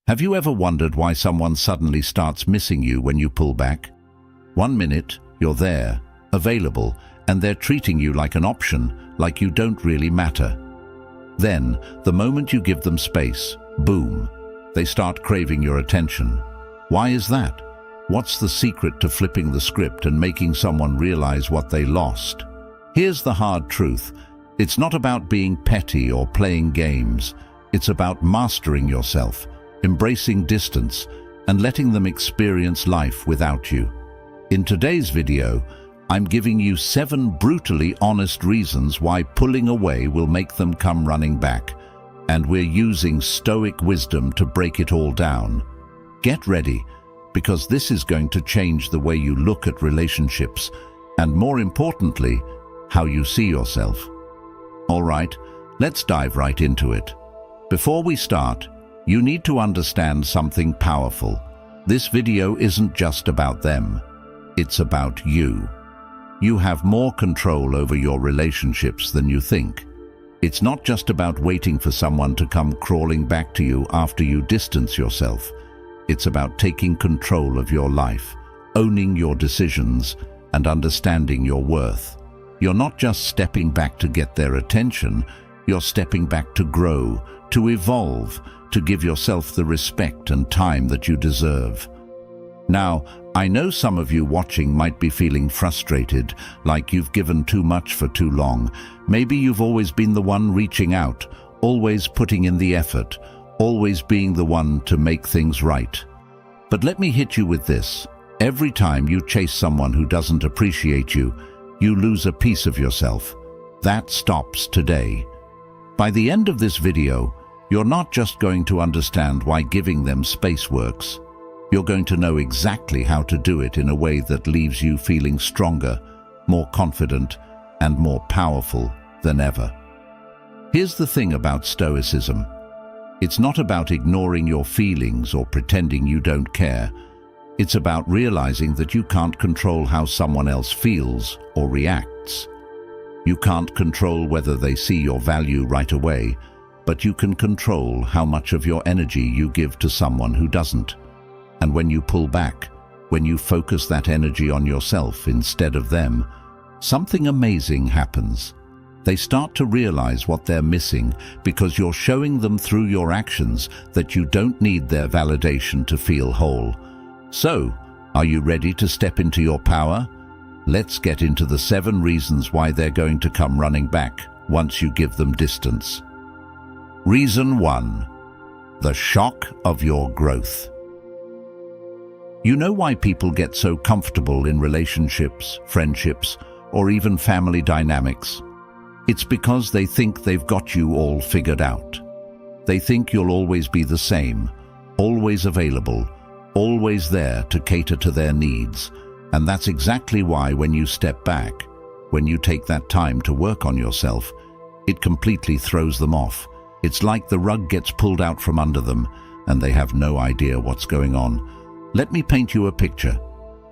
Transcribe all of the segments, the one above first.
Have you ever wondered why someone suddenly starts missing you when you pull back? 1 minute, you're there, available, and they're treating you like an option, like you don't really matter. Then, the moment you give them space, boom, they start craving your attention. Why is that? What's the secret to flipping the script and making someone realize what they lost? Here's the hard truth. It's not about being petty or playing games. It's about mastering yourself, embracing distance, and letting them experience life without you. In today's video, I'm giving you 7 brutally honest reasons why pulling away will make them come running back, and we're using Stoic wisdom to break it all down. Get ready, because this is going to change the way you look at relationships, and more importantly, how you see yourself. All right, let's dive right into it. Before we start, you need to understand something powerful. This video isn't just about them. It's about you. You have more control over your relationships than you think. It's not just about waiting for someone to come crawling back to you after you distance yourself. It's about taking control of your life, owning your decisions, and understanding your worth. You're not just stepping back to get their attention, you're stepping back to grow, to evolve, to give yourself the respect and time that you deserve. Now, I know some of you watching might be feeling frustrated, like you've given too much for too long. Maybe you've always been the one reaching out, always putting in the effort, always being the one to make things right. But let me hit you with this. Every time you chase someone who doesn't appreciate you, you lose a piece of yourself. That stops today. By the end of this video, you're not just going to understand why giving them space works. You're going to know exactly how to do it in a way that leaves you feeling stronger, more confident, and more powerful than ever. Here's the thing about Stoicism. It's not about ignoring your feelings or pretending you don't care. It's about realizing that you can't control how someone else feels or reacts. You can't control whether they see your value right away, but you can control how much of your energy you give to someone who doesn't. And when you pull back, when you focus that energy on yourself instead of them, something amazing happens. They start to realize what they're missing because you're showing them through your actions that you don't need their validation to feel whole. So, are you ready to step into your power? Let's get into the 7 reasons why they're going to come running back once you give them distance. Reason 1. The shock of your growth. You know why people get so comfortable in relationships, friendships, or even family dynamics? It's because they think they've got you all figured out. They think you'll always be the same, always available, always there to cater to their needs. And that's exactly why when you step back, when you take that time to work on yourself, it completely throws them off. It's like the rug gets pulled out from under them and they have no idea what's going on. Let me paint you a picture.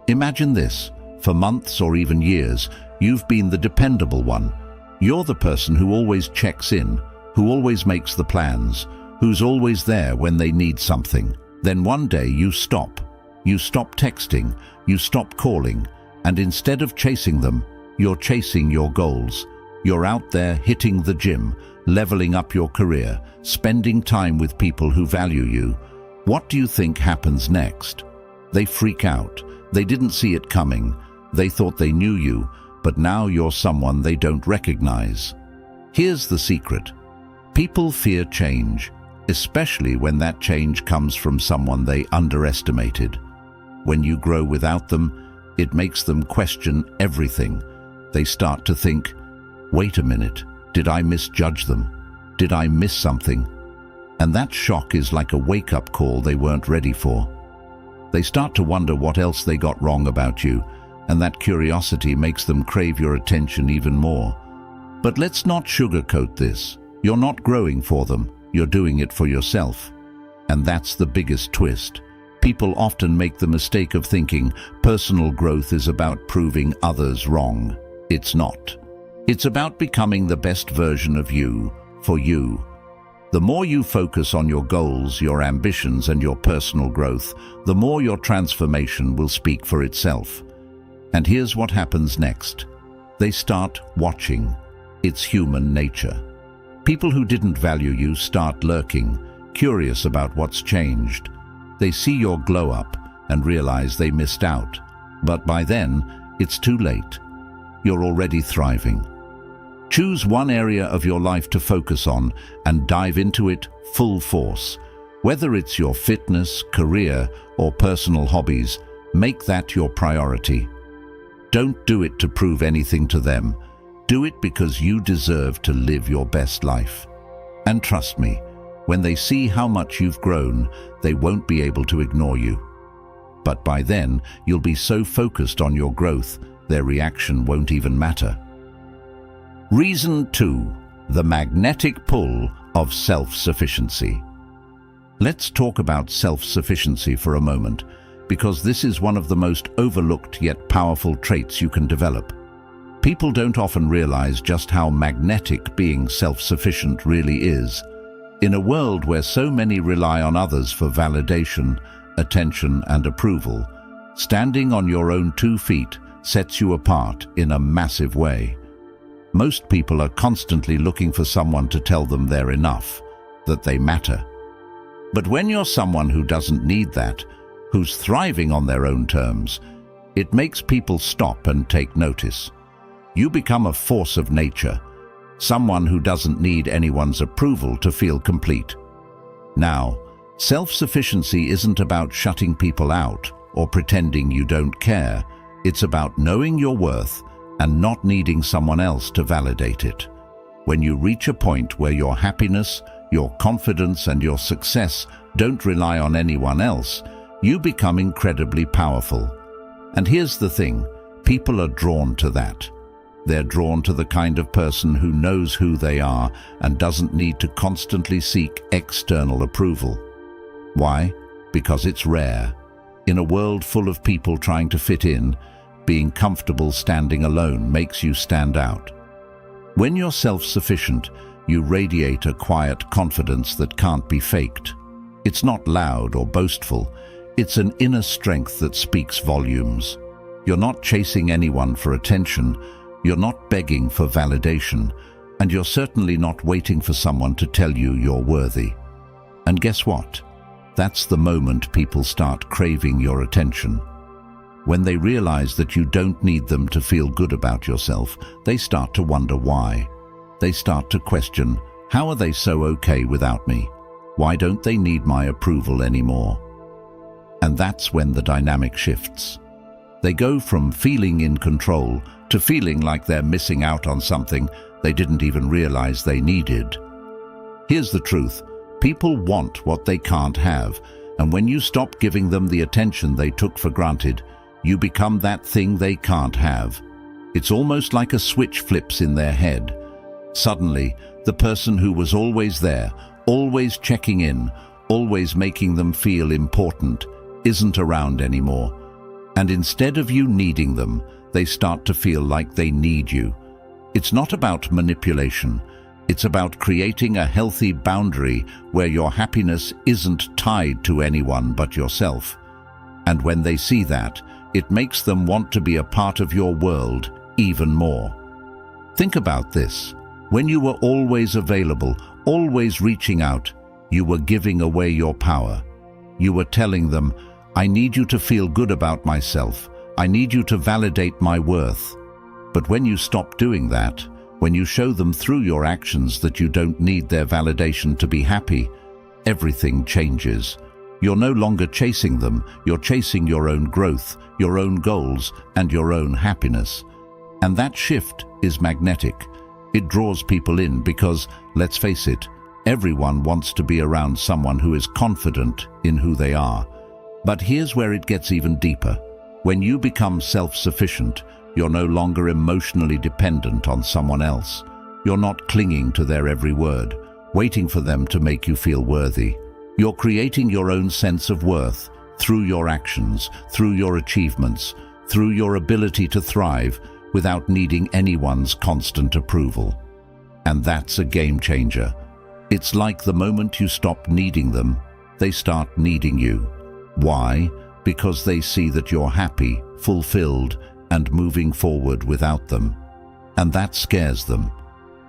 Imagine this. For months or even years, you've been the dependable one. You're the person who always checks in, who always makes the plans, who's always there when they need something. Then one day you stop. You stop texting, you stop calling, and instead of chasing them, you're chasing your goals. You're out there hitting the gym, leveling up your career, spending time with people who value you. What do you think happens next? They freak out. They didn't see it coming. They thought they knew you, but now you're someone they don't recognize. Here's the secret. People fear change, especially when that change comes from someone they underestimated. When you grow without them, it makes them question everything. They start to think, wait a minute, did I misjudge them? Did I miss something? And that shock is like a wake-up call they weren't ready for. They start to wonder what else they got wrong about you, and that curiosity makes them crave your attention even more. But let's not sugarcoat this. You're not growing for them, you're doing it for yourself. And that's the biggest twist. People often make the mistake of thinking personal growth is about proving others wrong. It's not. It's about becoming the best version of you, for you. The more you focus on your goals, your ambitions, and your personal growth, the more your transformation will speak for itself. And here's what happens next. They start watching. It's human nature. People who didn't value you start lurking, curious about what's changed. They see your glow up and realize they missed out. But by then, it's too late. You're already thriving. Choose one area of your life to focus on and dive into it full force. Whether it's your fitness, career, or personal hobbies, make that your priority. Don't do it to prove anything to them. Do it because you deserve to live your best life. And trust me, when they see how much you've grown, they won't be able to ignore you. But by then, you'll be so focused on your growth, their reaction won't even matter. Reason 2. The magnetic pull of self-sufficiency. Let's talk about self-sufficiency for a moment, because this is one of the most overlooked yet powerful traits you can develop. People don't often realize just how magnetic being self-sufficient really is. In a world where so many rely on others for validation, attention, and approval, standing on your own 2 feet sets you apart in a massive way. Most people are constantly looking for someone to tell them they're enough, that they matter. But when you're someone who doesn't need that, who's thriving on their own terms, it makes people stop and take notice. You become a force of nature, someone who doesn't need anyone's approval to feel complete. Now, self-sufficiency isn't about shutting people out or pretending you don't care. It's about knowing your worth and not needing someone else to validate it. When you reach a point where your happiness, your confidence, and your success don't rely on anyone else, you become incredibly powerful. And here's the thing, people are drawn to that. They're drawn to the kind of person who knows who they are and doesn't need to constantly seek external approval. Why? Because it's rare. In a world full of people trying to fit in, being comfortable standing alone makes you stand out. When you're self-sufficient, you radiate a quiet confidence that can't be faked. It's not loud or boastful. It's an inner strength that speaks volumes. You're not chasing anyone for attention. You're not begging for validation. And you're certainly not waiting for someone to tell you you're worthy. And guess what? That's the moment people start craving your attention. When they realize that you don't need them to feel good about yourself, they start to wonder why. They start to question, how are they so okay without me? Why don't they need my approval anymore? And that's when the dynamic shifts. They go from feeling in control to feeling like they're missing out on something they didn't even realize they needed. Here's the truth. People want what they can't have, and when you stop giving them the attention they took for granted, you become that thing they can't have. It's almost like a switch flips in their head. Suddenly, the person who was always there, always checking in, always making them feel important, isn't around anymore. And instead of you needing them, they start to feel like they need you. It's not about manipulation. It's about creating a healthy boundary where your happiness isn't tied to anyone but yourself. And when they see that, it makes them want to be a part of your world even more. Think about this. When you were always available, always reaching out, you were giving away your power. You were telling them, I need you to feel good about myself. I need you to validate my worth. But when you stop doing that, when you show them through your actions that you don't need their validation to be happy, everything changes. You're no longer chasing them, you're chasing your own growth, your own goals, and your own happiness. And that shift is magnetic. It draws people in because, let's face it, everyone wants to be around someone who is confident in who they are. But here's where it gets even deeper. When you become self-sufficient, you're no longer emotionally dependent on someone else. You're not clinging to their every word, waiting for them to make you feel worthy. You're creating your own sense of worth through your actions, through your achievements, through your ability to thrive without needing anyone's constant approval. And that's a game changer. It's like the moment you stop needing them, they start needing you. Why? Because they see that you're happy, fulfilled, and moving forward without them. And that scares them.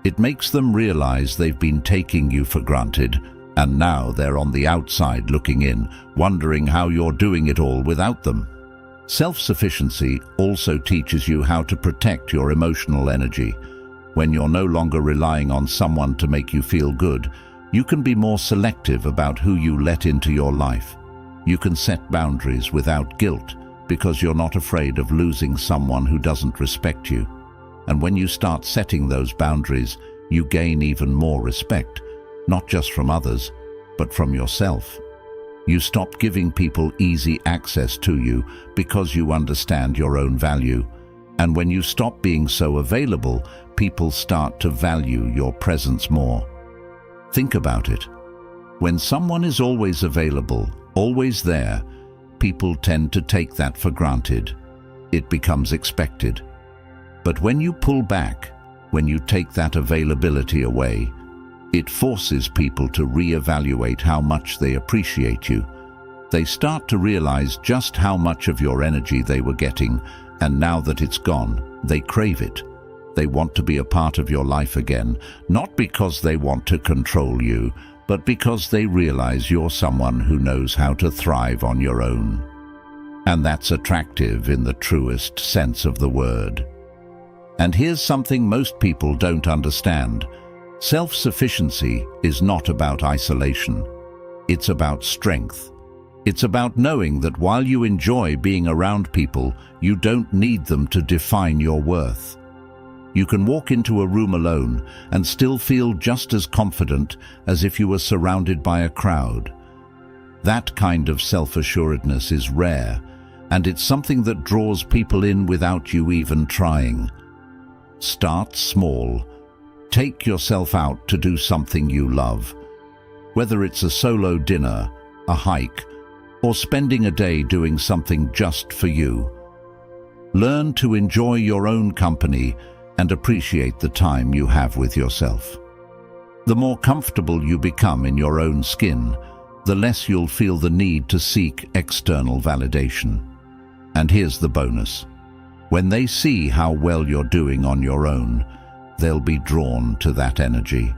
It makes them realize they've been taking you for granted, and now they're on the outside looking in, wondering how you're doing it all without them. Self-sufficiency also teaches you how to protect your emotional energy. When you're no longer relying on someone to make you feel good, you can be more selective about who you let into your life. You can set boundaries without guilt because you're not afraid of losing someone who doesn't respect you. And when you start setting those boundaries, you gain even more respect, not just from others, but from yourself. You stop giving people easy access to you because you understand your own value. And when you stop being so available, people start to value your presence more. Think about it. When someone is always available, always there, people tend to take that for granted. It becomes expected. But when you pull back, when you take that availability away, it forces people to reevaluate how much they appreciate you. They start to realize just how much of your energy they were getting, and now that it's gone, they crave it. They want to be a part of your life again, not because they want to control you, but because they realize you're someone who knows how to thrive on your own. And that's attractive in the truest sense of the word. And here's something most people don't understand. Self-sufficiency is not about isolation. It's about strength. It's about knowing that while you enjoy being around people, you don't need them to define your worth. You can walk into a room alone and still feel just as confident as if you were surrounded by a crowd. That kind of self-assuredness is rare, and it's something that draws people in without you even trying. Start small. Take yourself out to do something you love. Whether it's a solo dinner, a hike, or spending a day doing something just for you. Learn to enjoy your own company and appreciate the time you have with yourself. The more comfortable you become in your own skin, the less you'll feel the need to seek external validation. And here's the bonus. When they see how well you're doing on your own, they'll be drawn to that energy.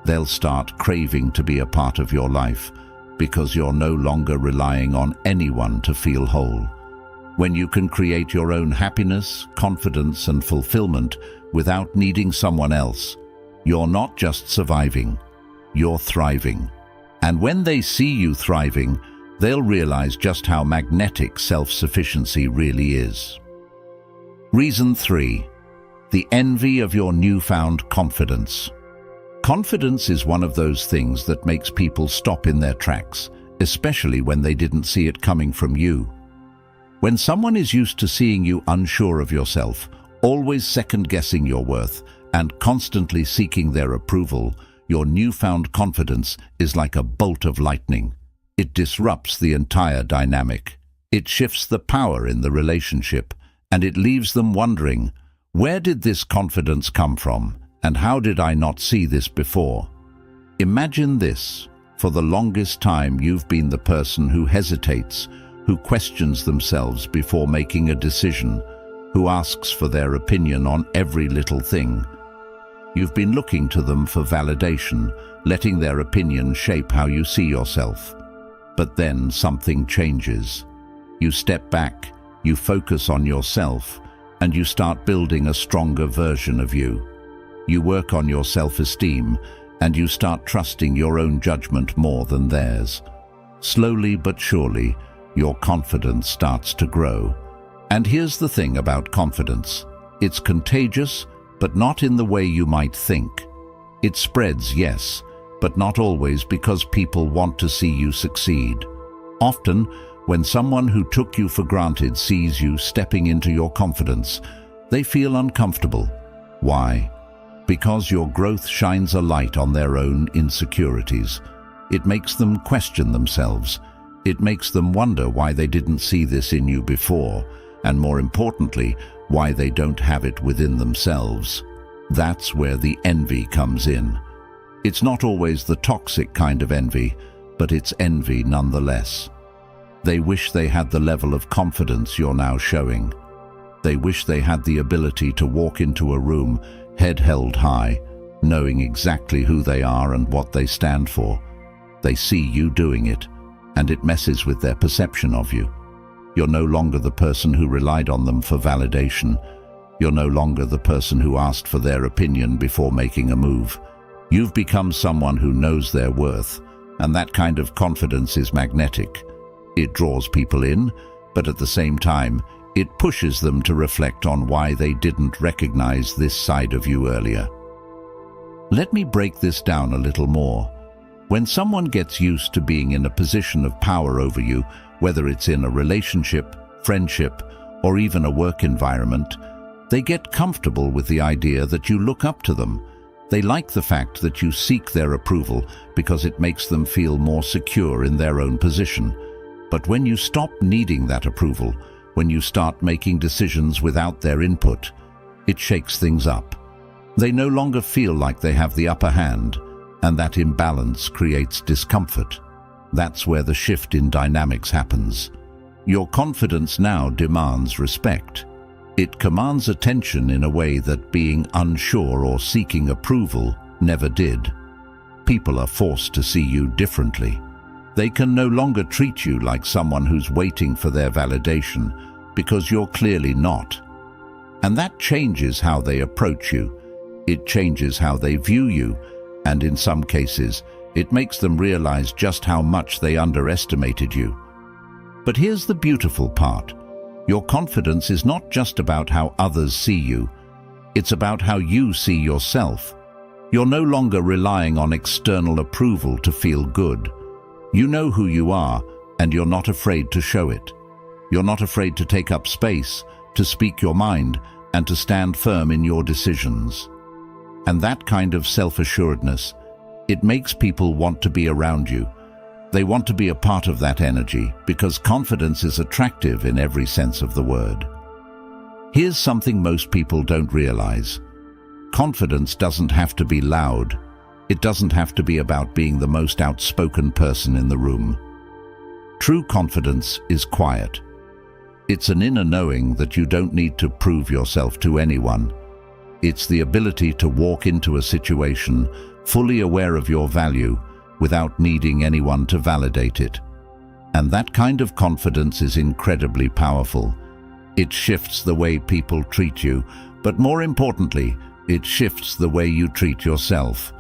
They'll start craving to be a part of your life because you're no longer relying on anyone to feel whole. When you can create your own happiness, confidence, and fulfillment without needing someone else, you're not just surviving, you're thriving. And when they see you thriving, they'll realize just how magnetic self-sufficiency really is. Reason 3. The envy of your newfound confidence. Confidence is one of those things that makes people stop in their tracks, especially when they didn't see it coming from you. When someone is used to seeing you unsure of yourself, always second-guessing your worth, and constantly seeking their approval, your newfound confidence is like a bolt of lightning. It disrupts the entire dynamic. It shifts the power in the relationship, and it leaves them wondering, where did this confidence come from, and how did I not see this before? Imagine this. For the longest time, you've been the person who hesitates, who questions themselves before making a decision, who asks for their opinion on every little thing. You've been looking to them for validation, letting their opinion shape how you see yourself. But then something changes. You step back, you focus on yourself, and you start building a stronger version of you. You work on your self-esteem, and you start trusting your own judgment more than theirs. Slowly but surely, your confidence starts to grow. And here's the thing about confidence. It's contagious, but not in the way you might think. It spreads, yes, but not always because people want to see you succeed. Often, when someone who took you for granted sees you stepping into your confidence, they feel uncomfortable. Why? Because your growth shines a light on their own insecurities. It makes them question themselves. It makes them wonder why they didn't see this in you before, and more importantly, why they don't have it within themselves. That's where the envy comes in. It's not always the toxic kind of envy, but it's envy nonetheless. They wish they had the level of confidence you're now showing. They wish they had the ability to walk into a room, head held high, knowing exactly who they are and what they stand for. They see you doing it, and it messes with their perception of you. You're no longer the person who relied on them for validation. You're no longer the person who asked for their opinion before making a move. You've become someone who knows their worth, and that kind of confidence is magnetic. It draws people in, but at the same time, it pushes them to reflect on why they didn't recognize this side of you earlier. Let me break this down a little more. When someone gets used to being in a position of power over you, whether it's in a relationship, friendship, or even a work environment, they get comfortable with the idea that you look up to them. They like the fact that you seek their approval because it makes them feel more secure in their own position. But when you stop needing that approval, when you start making decisions without their input, it shakes things up. They no longer feel like they have the upper hand, and that imbalance creates discomfort. That's where the shift in dynamics happens. Your confidence now demands respect. It commands attention in a way that being unsure or seeking approval never did. People are forced to see you differently. They can no longer treat you like someone who's waiting for their validation, because you're clearly not. And that changes how they approach you. It changes how they view you, and in some cases, it makes them realize just how much they underestimated you. But here's the beautiful part. Your confidence is not just about how others see you. It's about how you see yourself. You're no longer relying on external approval to feel good. You know who you are, and you're not afraid to show it. You're not afraid to take up space, to speak your mind, and to stand firm in your decisions. And that kind of self-assuredness, it makes people want to be around you. They want to be a part of that energy because confidence is attractive in every sense of the word. Here's something most people don't realize. Confidence doesn't have to be loud. It doesn't have to be about being the most outspoken person in the room. True confidence is quiet. It's an inner knowing that you don't need to prove yourself to anyone. It's the ability to walk into a situation fully aware of your value without needing anyone to validate it. And that kind of confidence is incredibly powerful. It shifts the way people treat you, but more importantly, it shifts the way you treat yourself.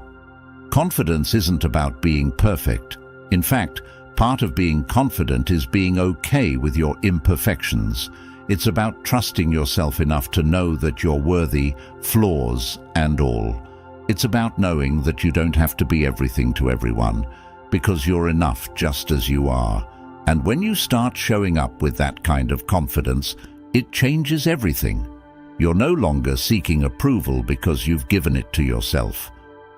Confidence isn't about being perfect. In fact, part of being confident is being okay with your imperfections. It's about trusting yourself enough to know that you're worthy, flaws and all. It's about knowing that you don't have to be everything to everyone, because you're enough just as you are. And when you start showing up with that kind of confidence, it changes everything. You're no longer seeking approval because you've given it to yourself.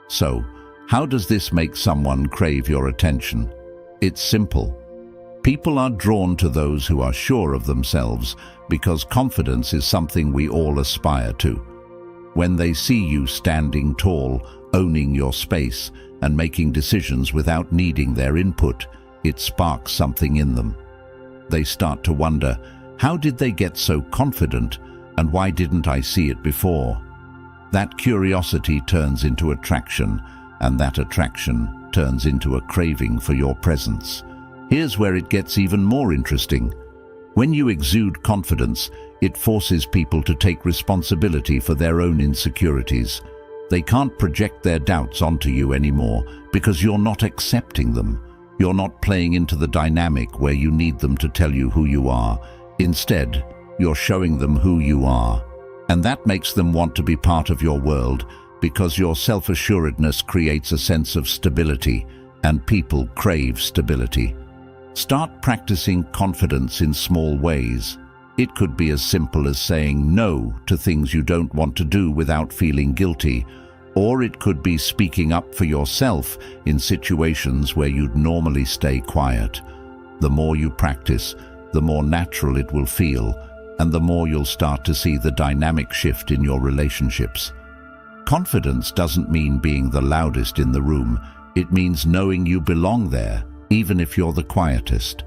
So, how does this make someone crave your attention? It's simple. People are drawn to those who are sure of themselves because confidence is something we all aspire to. When they see you standing tall, owning your space, and making decisions without needing their input, it sparks something in them. They start to wonder, how did they get so confident, and why didn't I see it before? That curiosity turns into attraction, and that attraction turns into a craving for your presence. Here's where it gets even more interesting. When you exude confidence, it forces people to take responsibility for their own insecurities. They can't project their doubts onto you anymore because you're not accepting them. You're not playing into the dynamic where you need them to tell you who you are. Instead, you're showing them who you are. And that makes them want to be part of your world because your self-assuredness creates a sense of stability, and people crave stability. Start practicing confidence in small ways. It could be as simple as saying no to things you don't want to do without feeling guilty, or it could be speaking up for yourself in situations where you'd normally stay quiet. The more you practice, the more natural it will feel, and the more you'll start to see the dynamic shift in your relationships. Confidence doesn't mean being the loudest in the room. It means knowing you belong there, even if you're the quietest.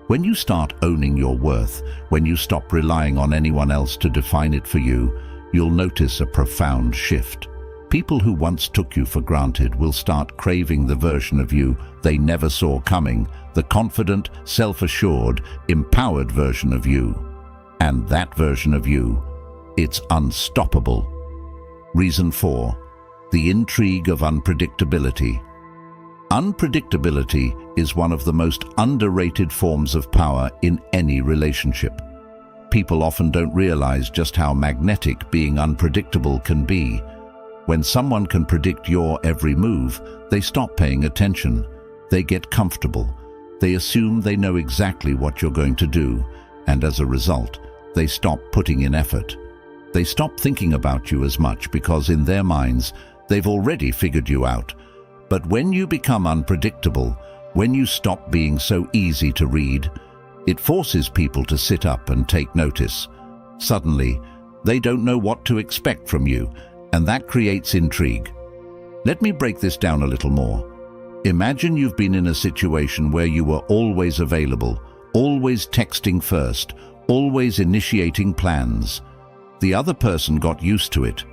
When you start owning your worth, when you stop relying on anyone else to define it for you, you'll notice a profound shift. People who once took you for granted will start craving the version of you they never saw coming, the confident, self-assured, empowered version of you. And that version of you, it's unstoppable. Reason 4. The intrigue of unpredictability. Unpredictability is one of the most underrated forms of power in any relationship. People often don't realize just how magnetic being unpredictable can be. When someone can predict your every move, they stop paying attention. They get comfortable. They assume they know exactly what you're going to do, and as a result, they stop putting in effort. They stop thinking about you as much because in their minds, they've already figured you out. But when you become unpredictable, when you stop being so easy to read, it forces people to sit up and take notice. Suddenly, they don't know what to expect from you, and that creates intrigue. Let me break this down a little more. Imagine you've been in a situation where you were always available, always texting first, always initiating plans. The other person got used to it.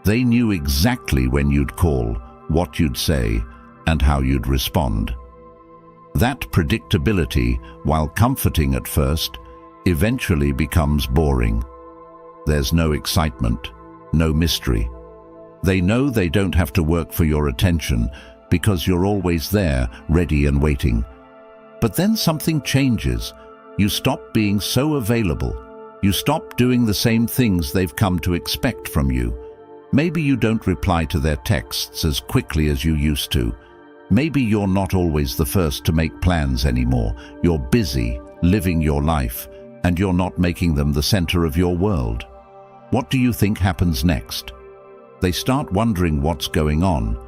They knew exactly when you'd call, what you'd say, and how you'd respond. That predictability, while comforting at first, eventually becomes boring. There's no excitement, no mystery. They know they don't have to work for your attention because you're always there, ready and waiting. But then something changes. You stop being so available. You stop doing the same things they've come to expect from you. Maybe you don't reply to their texts as quickly as you used to. Maybe you're not always the first to make plans anymore. You're busy, living your life, and you're not making them the center of your world. What do you think happens next? They start wondering what's going on.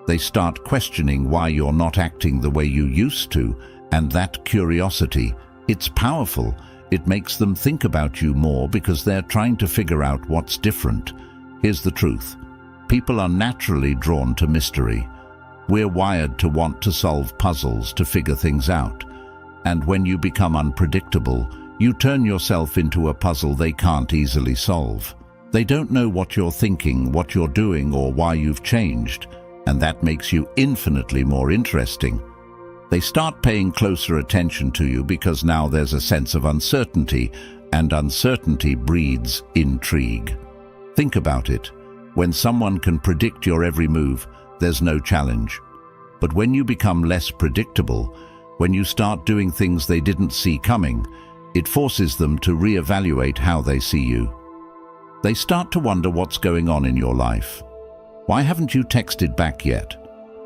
They start questioning why you're not acting the way you used to, and that curiosity, it's powerful. It makes them think about you more because they're trying to figure out what's different. Here's the truth. People are naturally drawn to mystery. We're wired to want to solve puzzles, to figure things out. And when you become unpredictable, you turn yourself into a puzzle they can't easily solve. They don't know what you're thinking, what you're doing, or why you've changed, and that makes you infinitely more interesting. They start paying closer attention to you because now there's a sense of uncertainty, and uncertainty breeds intrigue. Think about it. When someone can predict your every move, there's no challenge. But when you become less predictable, when you start doing things they didn't see coming, it forces them to reevaluate how they see you. They start to wonder what's going on in your life. Why haven't you texted back yet?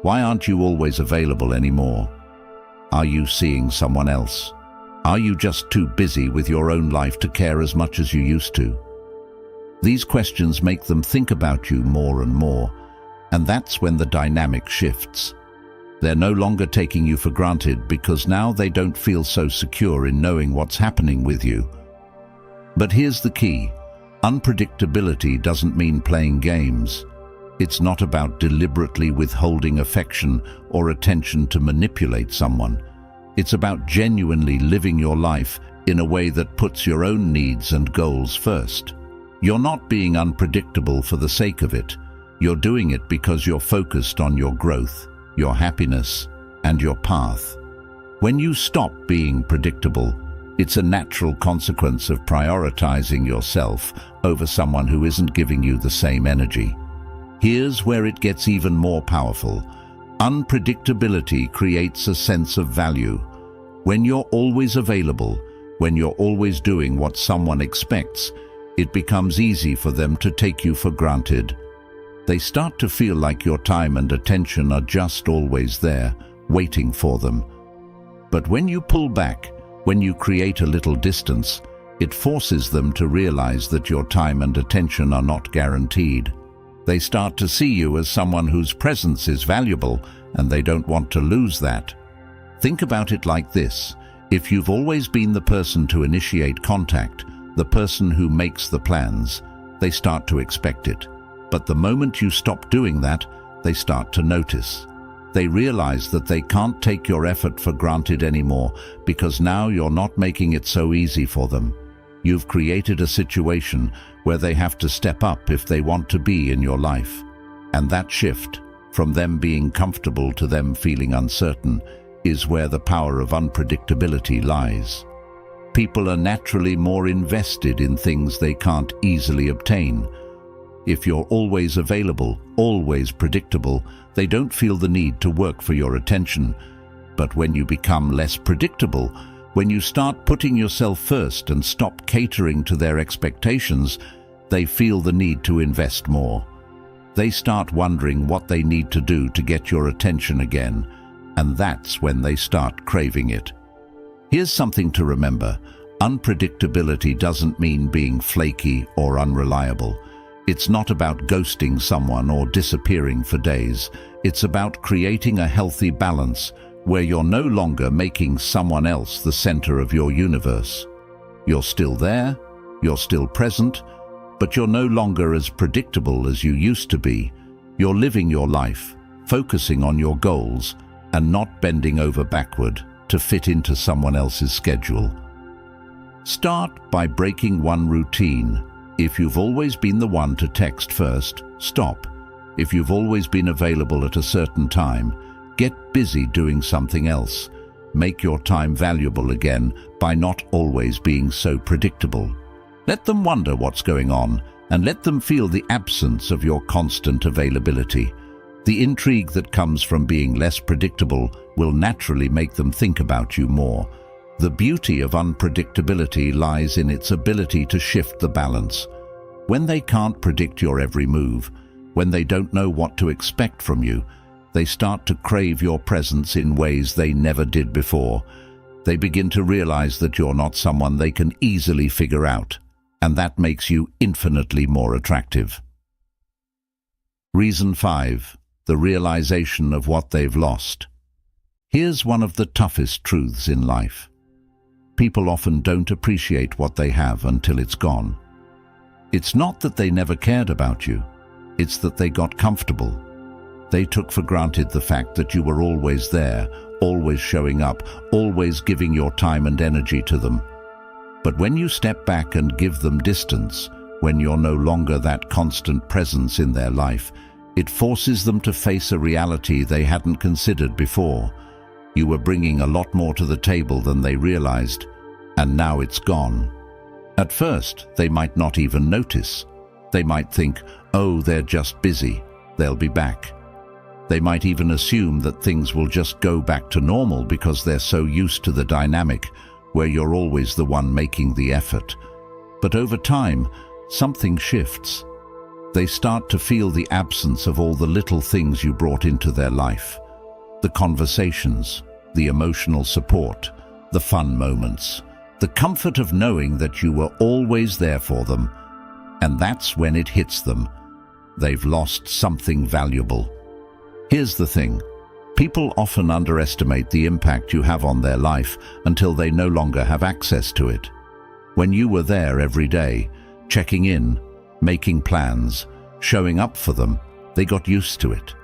Why aren't you always available anymore? Are you seeing someone else? Are you just too busy with your own life to care as much as you used to? These questions make them think about you more and more, and that's when the dynamic shifts. They're no longer taking you for granted because now they don't feel so secure in knowing what's happening with you. But here's the key. Unpredictability doesn't mean playing games. It's not about deliberately withholding affection or attention to manipulate someone. It's about genuinely living your life in a way that puts your own needs and goals first. You're not being unpredictable for the sake of it. You're doing it because you're focused on your growth, your happiness, and your path. When you stop being predictable, it's a natural consequence of prioritizing yourself over someone who isn't giving you the same energy. Here's where it gets even more powerful. Unpredictability creates a sense of value. When you're always available, when you're always doing what someone expects, it becomes easy for them to take you for granted. They start to feel like your time and attention are just always there, waiting for them. But when you pull back, when you create a little distance, it forces them to realize that your time and attention are not guaranteed. They start to see you as someone whose presence is valuable, and they don't want to lose that. Think about it like this. If you've always been the person to initiate contact, the person who makes the plans, they start to expect it. But the moment you stop doing that, they start to notice. They realize that they can't take your effort for granted anymore because now you're not making it so easy for them. You've created a situation where they have to step up if they want to be in your life. And that shift, from them being comfortable to them feeling uncertain, is where the power of unpredictability lies. People are naturally more invested in things they can't easily obtain. If you're always available, always predictable, they don't feel the need to work for your attention. But when you become less predictable, when you start putting yourself first and stop catering to their expectations, they feel the need to invest more. They start wondering what they need to do to get your attention again, and that's when they start craving it. Here's something to remember. Unpredictability doesn't mean being flaky or unreliable. It's not about ghosting someone or disappearing for days. It's about creating a healthy balance where you're no longer making someone else the center of your universe. You're still there, you're still present, but you're no longer as predictable as you used to be. You're living your life, focusing on your goals, and not bending over backward to fit into someone else's schedule. Start by breaking one routine. If you've always been the one to text first, stop. If you've always been available at a certain time, get busy doing something else. Make your time valuable again by not always being so predictable. Let them wonder what's going on, and let them feel the absence of your constant availability. The intrigue that comes from being less predictable will naturally make them think about you more. The beauty of unpredictability lies in its ability to shift the balance. When they can't predict your every move, when they don't know what to expect from you, they start to crave your presence in ways they never did before. They begin to realize that you're not someone they can easily figure out, and that makes you infinitely more attractive. Reason 5. The realization of what they've lost. Here's one of the toughest truths in life. People often don't appreciate what they have until it's gone. It's not that they never cared about you, it's that they got comfortable. They took for granted the fact that you were always there, always showing up, always giving your time and energy to them. But when you step back and give them distance, when you're no longer that constant presence in their life, it forces them to face a reality they hadn't considered before. You were bringing a lot more to the table than they realized, and now it's gone. At first, they might not even notice. They might think, oh, they're just busy, they'll be back. They might even assume that things will just go back to normal because they're so used to the dynamic where you're always the one making the effort. But over time, something shifts. They start to feel the absence of all the little things you brought into their life. The conversations, the emotional support, the fun moments, the comfort of knowing that you were always there for them. And that's when it hits them. They've lost something valuable. Here's the thing. People often underestimate the impact you have on their life until they no longer have access to it. When you were there every day, checking in, making plans, showing up for them, they got used to it.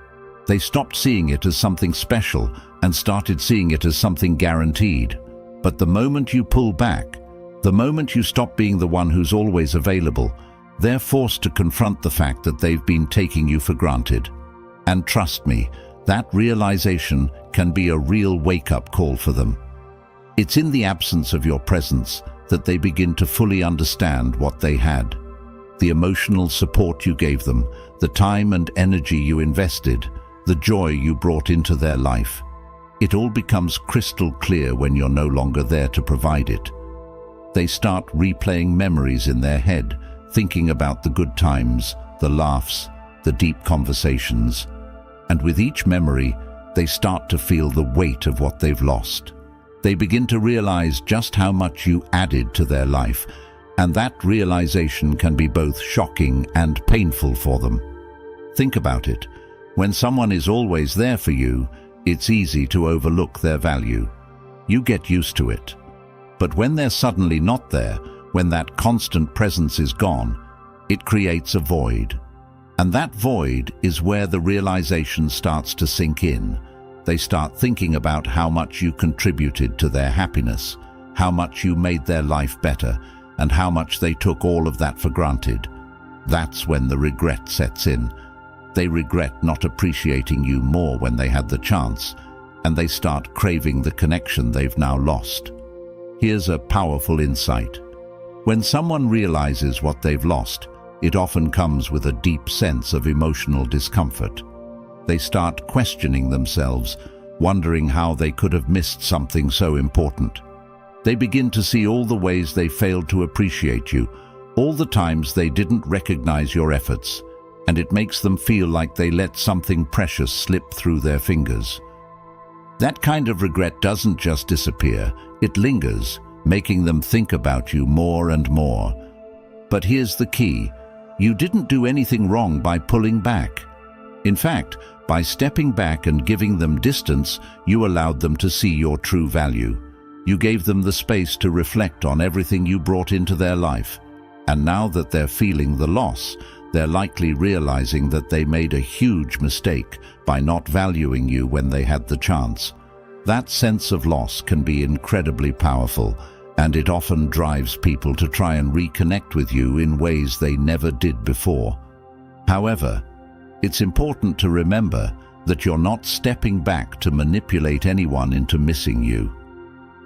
They stopped seeing it as something special and started seeing it as something guaranteed. But the moment you pull back, the moment you stop being the one who's always available, they're forced to confront the fact that they've been taking you for granted. And trust me, that realization can be a real wake-up call for them. It's in the absence of your presence that they begin to fully understand what they had. The emotional support you gave them, the time and energy you invested, the joy you brought into their life. It all becomes crystal clear when you're no longer there to provide it. They start replaying memories in their head, thinking about the good times, the laughs, the deep conversations. And with each memory, they start to feel the weight of what they've lost. They begin to realize just how much you added to their life, and that realization can be both shocking and painful for them. Think about it. When someone is always there for you, it's easy to overlook their value. You get used to it. But when they're suddenly not there, when that constant presence is gone, it creates a void. And that void is where the realization starts to sink in. They start thinking about how much you contributed to their happiness, how much you made their life better, and how much they took all of that for granted. That's when the regret sets in. They regret not appreciating you more when they had the chance, and they start craving the connection they've now lost. Here's a powerful insight. When someone realizes what they've lost, it often comes with a deep sense of emotional discomfort. They start questioning themselves, wondering how they could have missed something so important. They begin to see all the ways they failed to appreciate you, all the times they didn't recognize your efforts, and it makes them feel like they let something precious slip through their fingers. That kind of regret doesn't just disappear, it lingers, making them think about you more and more. But here's the key. You didn't do anything wrong by pulling back. In fact, by stepping back and giving them distance, you allowed them to see your true value. You gave them the space to reflect on everything you brought into their life. And now that they're feeling the loss, they're likely realizing that they made a huge mistake by not valuing you when they had the chance. That sense of loss can be incredibly powerful, and it often drives people to try and reconnect with you in ways they never did before. However, it's important to remember that you're not stepping back to manipulate anyone into missing you.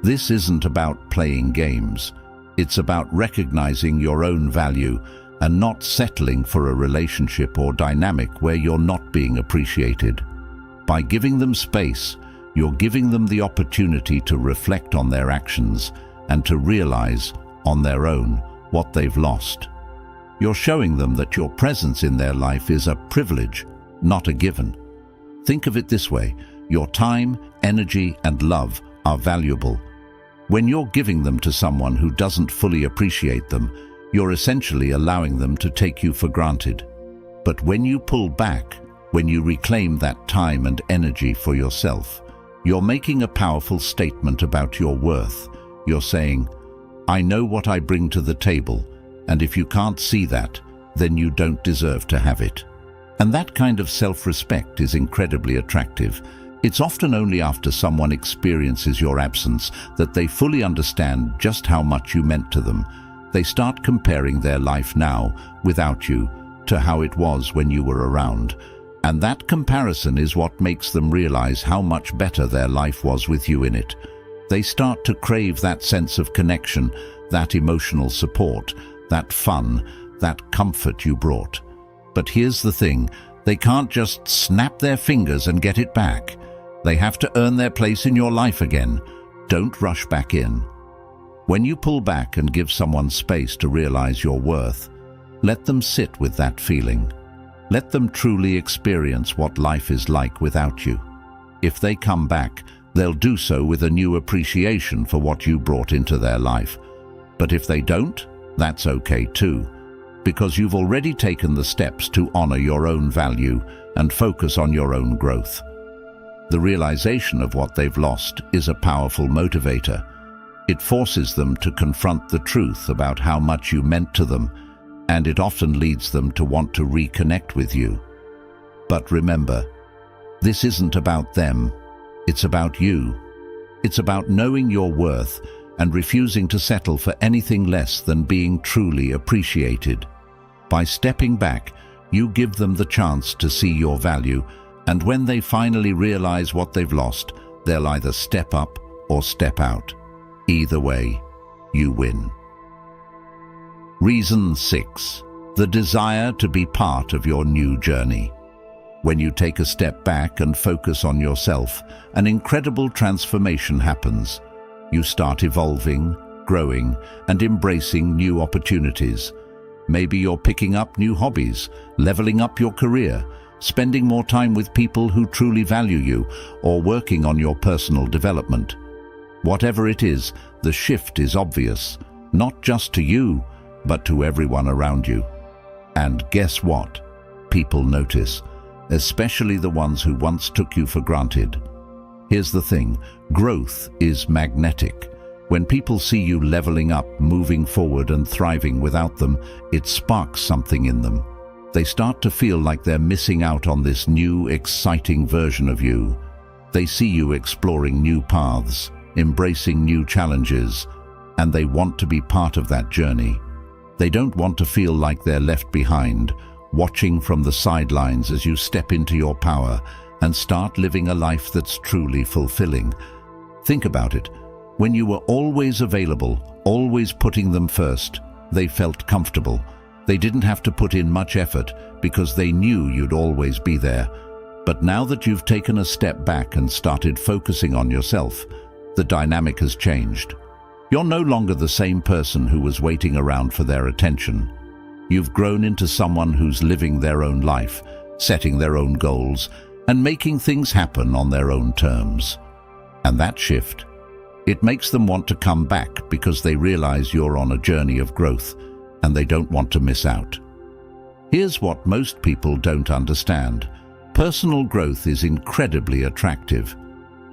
This isn't about playing games. It's about recognizing your own value and not settling for a relationship or dynamic where you're not being appreciated. By giving them space, you're giving them the opportunity to reflect on their actions and to realize, on their own, what they've lost. You're showing them that your presence in their life is a privilege, not a given. Think of it this way: your time, energy, and love are valuable. When you're giving them to someone who doesn't fully appreciate them, you're essentially allowing them to take you for granted. But when you pull back, when you reclaim that time and energy for yourself, you're making a powerful statement about your worth. You're saying, I know what I bring to the table, and if you can't see that, then you don't deserve to have it. And that kind of self-respect is incredibly attractive. It's often only after someone experiences your absence that they fully understand just how much you meant to them. They start comparing their life now, without you, to how it was when you were around. And that comparison is what makes them realize how much better their life was with you in it. They start to crave that sense of connection, that emotional support, that fun, that comfort you brought. But here's the thing, they can't just snap their fingers and get it back. They have to earn their place in your life again. Don't rush back in. When you pull back and give someone space to realize your worth, let them sit with that feeling. Let them truly experience what life is like without you. If they come back, they'll do so with a new appreciation for what you brought into their life. But if they don't, that's okay too, because you've already taken the steps to honor your own value and focus on your own growth. The realization of what they've lost is a powerful motivator. It forces them to confront the truth about how much you meant to them, and it often leads them to want to reconnect with you. But remember, this isn't about them, it's about you. It's about knowing your worth and refusing to settle for anything less than being truly appreciated. By stepping back, you give them the chance to see your value, and when they finally realize what they've lost, they'll either step up or step out. Either way, you win. Reason 6. The desire to be part of your new journey. When you take a step back and focus on yourself, an incredible transformation happens. You start evolving, growing, and embracing new opportunities. Maybe you're picking up new hobbies, leveling up your career, spending more time with people who truly value you, or working on your personal development. Whatever it is, the shift is obvious, not just to you, but to everyone around you. And guess what? People notice, especially the ones who once took you for granted. Here's the thing, growth is magnetic. When people see you leveling up, moving forward and thriving without them, it sparks something in them. They start to feel like they're missing out on this new, exciting version of you. They see you exploring new paths, embracing new challenges, and they want to be part of that journey. They don't want to feel like they're left behind, watching from the sidelines as you step into your power and start living a life that's truly fulfilling. Think about it. When you were always available, always putting them first, they felt comfortable. They didn't have to put in much effort because they knew you'd always be there. But now that you've taken a step back and started focusing on yourself, the dynamic has changed. You're no longer the same person who was waiting around for their attention. You've grown into someone who's living their own life, setting their own goals, and making things happen on their own terms. And that shift, it makes them want to come back because they realize you're on a journey of growth and they don't want to miss out. Here's what most people don't understand. Personal growth is incredibly attractive.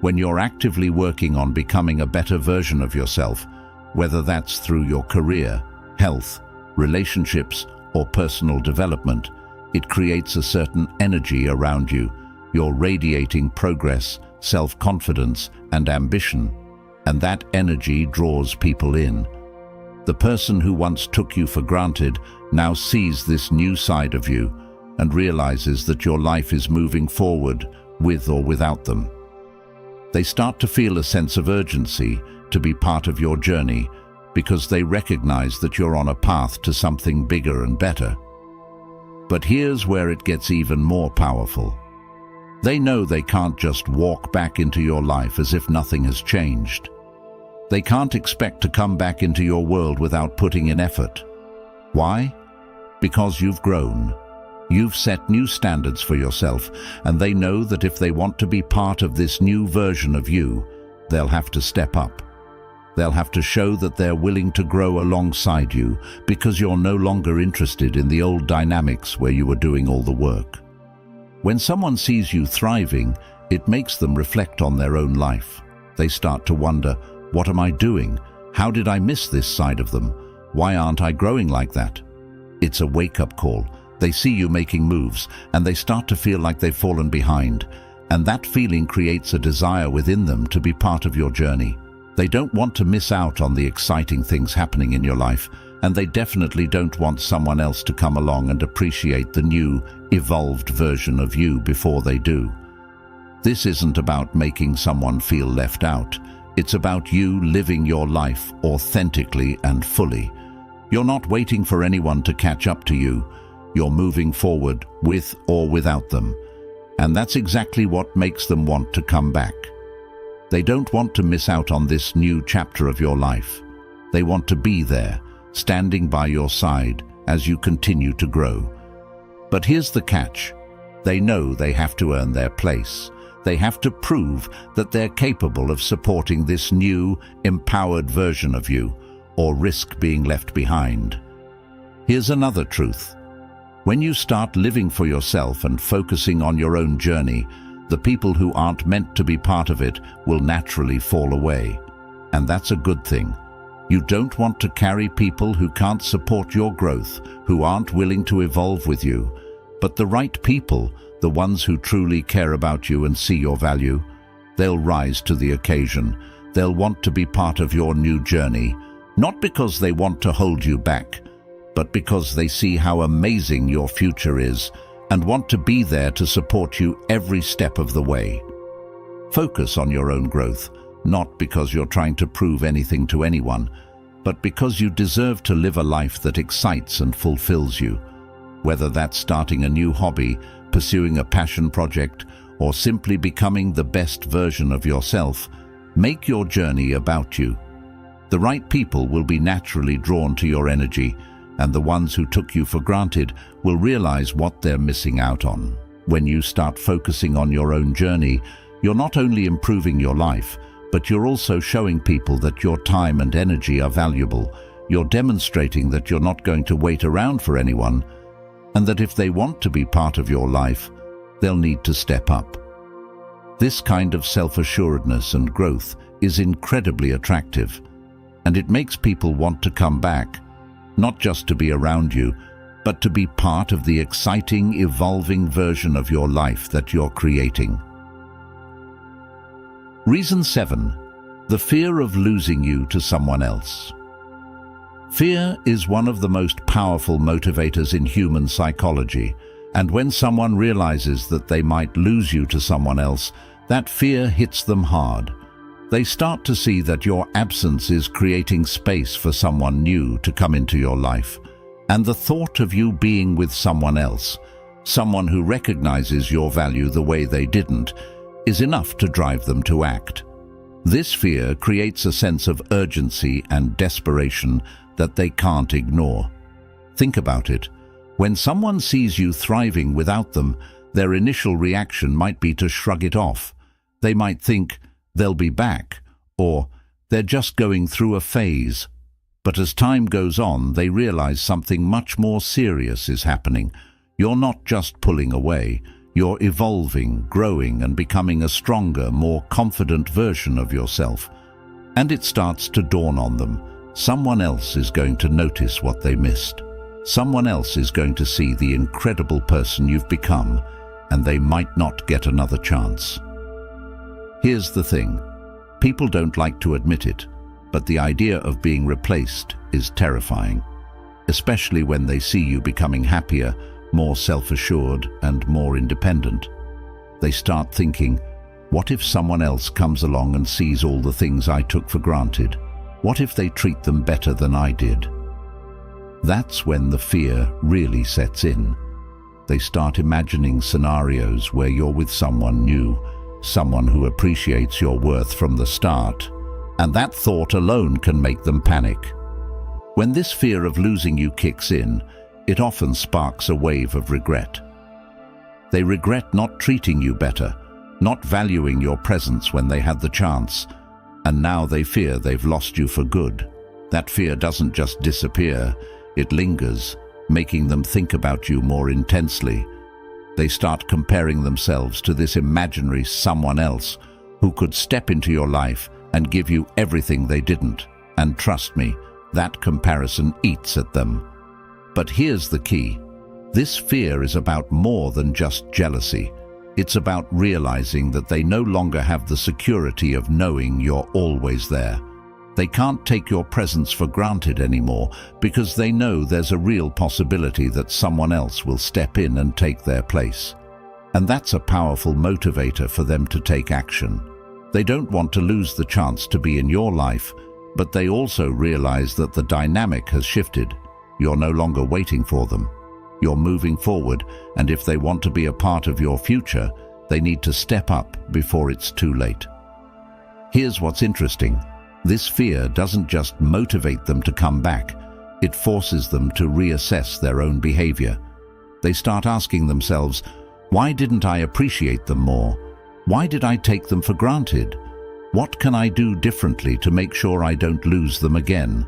When you're actively working on becoming a better version of yourself, whether that's through your career, health, relationships, or personal development, it creates a certain energy around you. You're radiating progress, self-confidence, and ambition, and that energy draws people in. The person who once took you for granted now sees this new side of you and realizes that your life is moving forward with or without them. They start to feel a sense of urgency to be part of your journey because they recognize that you're on a path to something bigger and better. But here's where it gets even more powerful. They know they can't just walk back into your life as if nothing has changed. They can't expect to come back into your world without putting in effort. Why? Because you've grown. You've set new standards for yourself, and they know that if they want to be part of this new version of you, they'll have to step up. They'll have to show that they're willing to grow alongside you because you're no longer interested in the old dynamics where you were doing all the work. When someone sees you thriving, it makes them reflect on their own life. They start to wonder, what am I doing? How did I miss this side of them? Why aren't I growing like that? It's a wake-up call. They see you making moves, and they start to feel like they've fallen behind. And that feeling creates a desire within them to be part of your journey. They don't want to miss out on the exciting things happening in your life, and they definitely don't want someone else to come along and appreciate the new, evolved version of you before they do. This isn't about making someone feel left out. It's about you living your life authentically and fully. You're not waiting for anyone to catch up to you. You're moving forward with or without them. And that's exactly what makes them want to come back. They don't want to miss out on this new chapter of your life. They want to be there, standing by your side as you continue to grow. But here's the catch. They know they have to earn their place. They have to prove that they're capable of supporting this new, empowered version of you, or risk being left behind. Here's another truth. When you start living for yourself and focusing on your own journey, the people who aren't meant to be part of it will naturally fall away. And that's a good thing. You don't want to carry people who can't support your growth, who aren't willing to evolve with you. But the right people, the ones who truly care about you and see your value, they'll rise to the occasion. They'll want to be part of your new journey, not because they want to hold you back, but because they see how amazing your future is and want to be there to support you every step of the way. Focus on your own growth, not because you're trying to prove anything to anyone, but because you deserve to live a life that excites and fulfills you. Whether that's starting a new hobby, pursuing a passion project, or simply becoming the best version of yourself, make your journey about you. The right people will be naturally drawn to your energy, and the ones who took you for granted will realize what they're missing out on. When you start focusing on your own journey, you're not only improving your life, but you're also showing people that your time and energy are valuable. You're demonstrating that you're not going to wait around for anyone, and that if they want to be part of your life, they'll need to step up. This kind of self-assuredness and growth is incredibly attractive, and it makes people want to come back, not just to be around you, but to be part of the exciting, evolving version of your life that you're creating. Reason 7. The fear of losing you to someone else. Fear is one of the most powerful motivators in human psychology, and when someone realizes that they might lose you to someone else, that fear hits them hard. They start to see that your absence is creating space for someone new to come into your life, and the thought of you being with someone else, someone who recognizes your value the way they didn't, is enough to drive them to act. This fear creates a sense of urgency and desperation that they can't ignore. Think about it. When someone sees you thriving without them, their initial reaction might be to shrug it off. They might think, they'll be back, or they're just going through a phase. But as time goes on, they realize something much more serious is happening. You're not just pulling away. You're evolving, growing, and becoming a stronger, more confident version of yourself. And it starts to dawn on them. Someone else is going to notice what they missed. Someone else is going to see the incredible person you've become, and they might not get another chance. Here's the thing. People don't like to admit it, but the idea of being replaced is terrifying, especially when they see you becoming happier, more self-assured, and more independent. They start thinking, what if someone else comes along and sees all the things I took for granted? What if they treat them better than I did? That's when the fear really sets in. They start imagining scenarios where you're with someone new, someone who appreciates your worth from the start, and that thought alone can make them panic. When this fear of losing you kicks in, it often sparks a wave of regret. They regret not treating you better, not valuing your presence when they had the chance, and now they fear they've lost you for good. That fear doesn't just disappear, it lingers, making them think about you more intensely. They start comparing themselves to this imaginary someone else who could step into your life and give you everything they didn't. And trust me, that comparison eats at them. But here's the key. This fear is about more than just jealousy. It's about realizing that they no longer have the security of knowing you're always there. They can't take your presence for granted anymore because they know there's a real possibility that someone else will step in and take their place. And that's a powerful motivator for them to take action. They don't want to lose the chance to be in your life, but they also realize that the dynamic has shifted. You're no longer waiting for them. You're moving forward, and if they want to be a part of your future, they need to step up before it's too late. Here's what's interesting. This fear doesn't just motivate them to come back, it forces them to reassess their own behavior. They start asking themselves, why didn't I appreciate them more? Why did I take them for granted? What can I do differently to make sure I don't lose them again?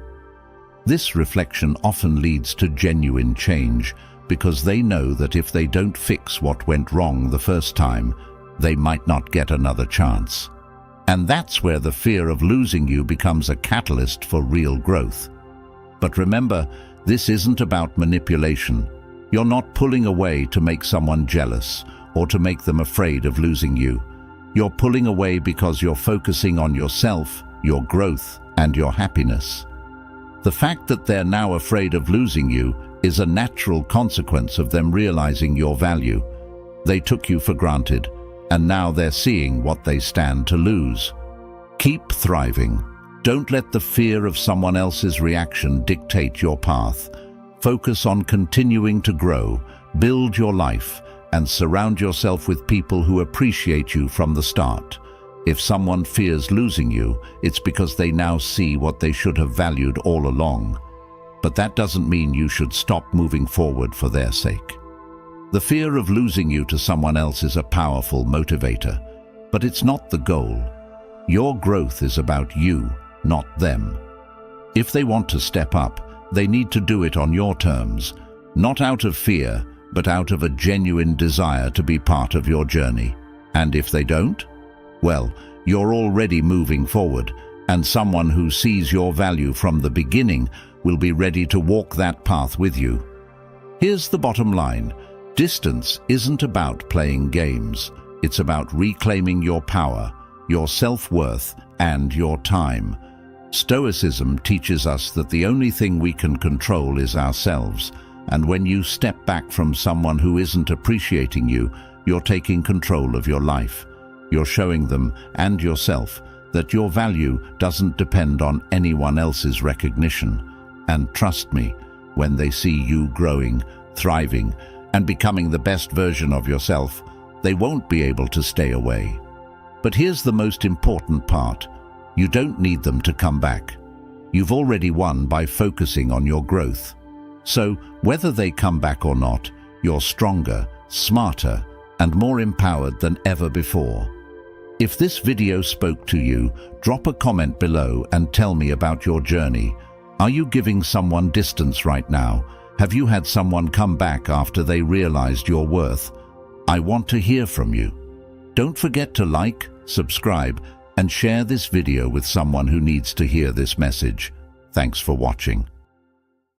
This reflection often leads to genuine change, because they know that if they don't fix what went wrong the first time, they might not get another chance. And that's where the fear of losing you becomes a catalyst for real growth. But remember, this isn't about manipulation. You're not pulling away to make someone jealous or to make them afraid of losing you. You're pulling away because you're focusing on yourself, your growth, and your happiness. The fact that they're now afraid of losing you is a natural consequence of them realizing your value. They took you for granted, and now they're seeing what they stand to lose. Keep thriving. Don't let the fear of someone else's reaction dictate your path. Focus on continuing to grow, build your life, and surround yourself with people who appreciate you from the start. If someone fears losing you, it's because they now see what they should have valued all along. But that doesn't mean you should stop moving forward for their sake. The fear of losing you to someone else is a powerful motivator, but it's not the goal. Your growth is about you, not them. If they want to step up, they need to do it on your terms, not out of fear, but out of a genuine desire to be part of your journey. And if they don't, well, you're already moving forward, and someone who sees your value from the beginning will be ready to walk that path with you. Here's the bottom line. Distance isn't about playing games. It's about reclaiming your power, your self-worth, and your time. Stoicism teaches us that the only thing we can control is ourselves, and when you step back from someone who isn't appreciating you, you're taking control of your life. You're showing them, and yourself, that your value doesn't depend on anyone else's recognition. And trust me, when they see you growing, thriving, and becoming the best version of yourself, they won't be able to stay away. But here's the most important part. You don't need them to come back. You've already won by focusing on your growth. So, whether they come back or not, you're stronger, smarter, and more empowered than ever before. If this video spoke to you, drop a comment below and tell me about your journey. Are you giving someone distance right now? Have you had someone come back after they realized your worth? I want to hear from you. Don't forget to like, subscribe, and share this video with someone who needs to hear this message. Thanks for watching.